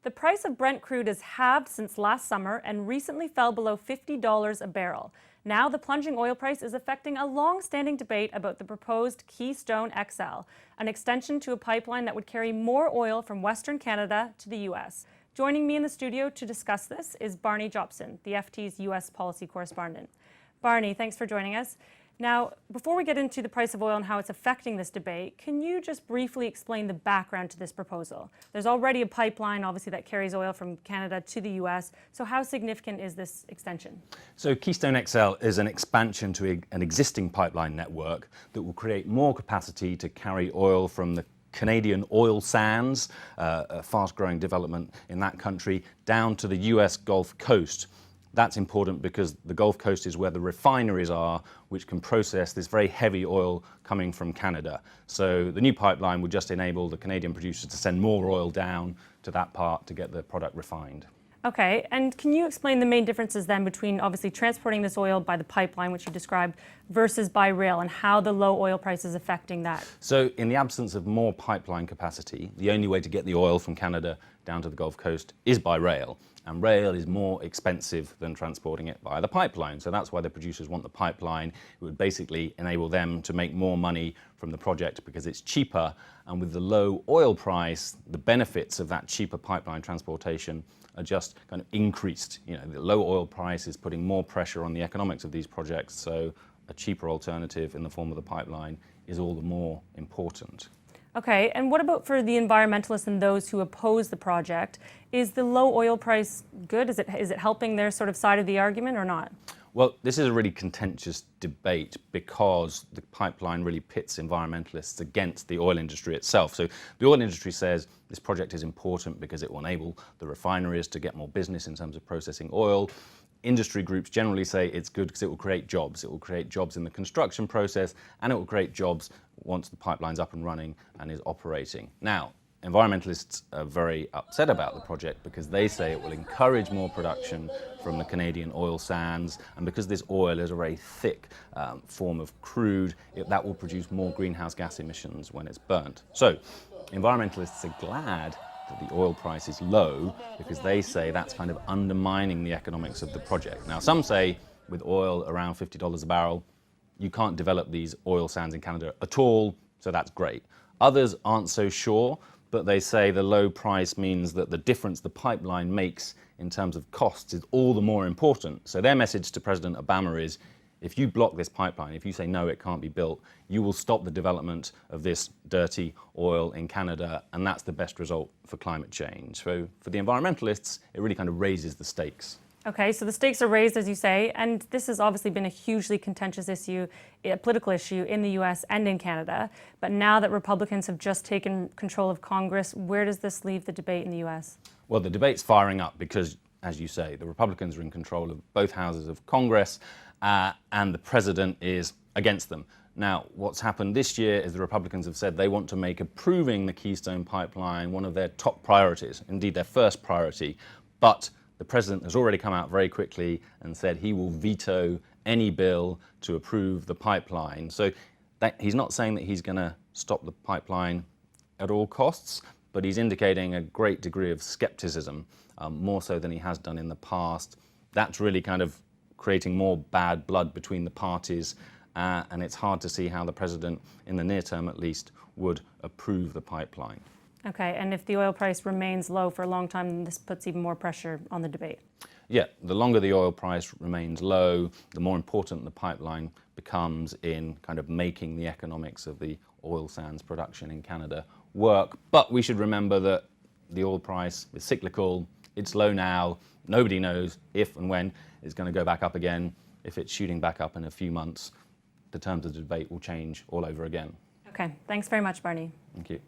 The price of Brent crude has halved since last summer and recently fell below $50 a barrel. Now the plunging oil price is affecting a long-standing debate about the proposed Keystone XL, an extension to a pipeline that would carry more oil from Western Canada to the U.S. Joining me in the studio to discuss this is Barney Jopson, the FT's U.S. policy correspondent. Barney, thanks for joining us. Now, before we get into the price of oil and how it's affecting this debate, can you just briefly explain the background to this proposal? There's already a pipeline, obviously, that carries oil from Canada to the U.S. So how significant is this extension? So Keystone XL is an expansion to an existing pipeline network that will create more capacity to carry oil from the Canadian oil sands, a fast-growing development in that country, down to the U.S. Gulf Coast. That's important because the Gulf Coast is where the refineries are, which can process this very heavy oil coming from Canada. So the new pipeline would just enable the Canadian producers to send more oil down to that part to get the product refined. Okay, and can you explain the main differences then between obviously transporting this oil by the pipeline, which you described, versus by rail, and how the low oil price is affecting that? So in the absence of more pipeline capacity, the only way to get the oil from Canada down to the Gulf Coast is by rail. And rail is more expensive than transporting it via the pipeline. So that's why the producers want the pipeline. It would basically enable them to make more money from the project because it's cheaper. And with the low oil price, the benefits of that cheaper pipeline transportation are just kind of increased. You know, the low oil price is putting more pressure on the economics of these projects. So a cheaper alternative in the form of the pipeline is all the more important. Okay, and what about for the environmentalists and those who oppose the project? Is the low oil price good? Is it helping their sort of side of the argument or not? Well, this is a really contentious debate because the pipeline really pits environmentalists against the oil industry itself. So the oil industry says this project is important because it will enable the refineries to get more business in terms of processing oil. Industry groups generally say it's good because it will create jobs. It will create jobs in the construction process, and it will create jobs once the pipeline's up and running and is operating. Now, environmentalists are very upset about the project because they say it will encourage more production from the Canadian oil sands, and because this oil is a very thick form of crude, that will produce more greenhouse gas emissions when it's burnt. So, environmentalists are glad that the oil price is low because they say that's kind of undermining the economics of the project. Now, some say with oil around $50 a barrel, you can't develop these oil sands in Canada at all, so that's great. Others aren't so sure, but they say the low price means that the difference the pipeline makes in terms of costs is all the more important. So their message to President Obama is, if you block this pipeline, if you say no, it can't be built, you will stop the development of this dirty oil in Canada, and that's the best result for climate change. So for the environmentalists, it really kind of raises the stakes. Okay, so the stakes are raised, as you say, and this has obviously been a hugely contentious issue, a political issue in the US and in Canada. But now that Republicans have just taken control of Congress, where does this leave the debate in the US? Well, the debate's firing up because, as you say, the Republicans are in control of both houses of Congress, and the president is against them. Now, what's happened this year is the Republicans have said they want to make approving the Keystone pipeline one of their top priorities, indeed their first priority. But the president has already come out very quickly and said he will veto any bill to approve the pipeline. So he's not saying that he's going to stop the pipeline at all costs, but he's indicating a great degree of skepticism, more so than he has done in the past. That's really kind of creating more bad blood between the parties, and it's hard to see how the president, in the near term at least, would approve the pipeline. Okay, and if the oil price remains low for a long time, this puts even more pressure on the debate. Yeah, the longer the oil price remains low, the more important the pipeline becomes in kind of making the economics of the oil sands production in Canada work. But we should remember that the oil price is cyclical, it's low now, nobody knows if and when it's going to go back up again. If it's shooting back up in a few months, the terms of the debate will change all over again. Okay, thanks very much, Barney. Thank you.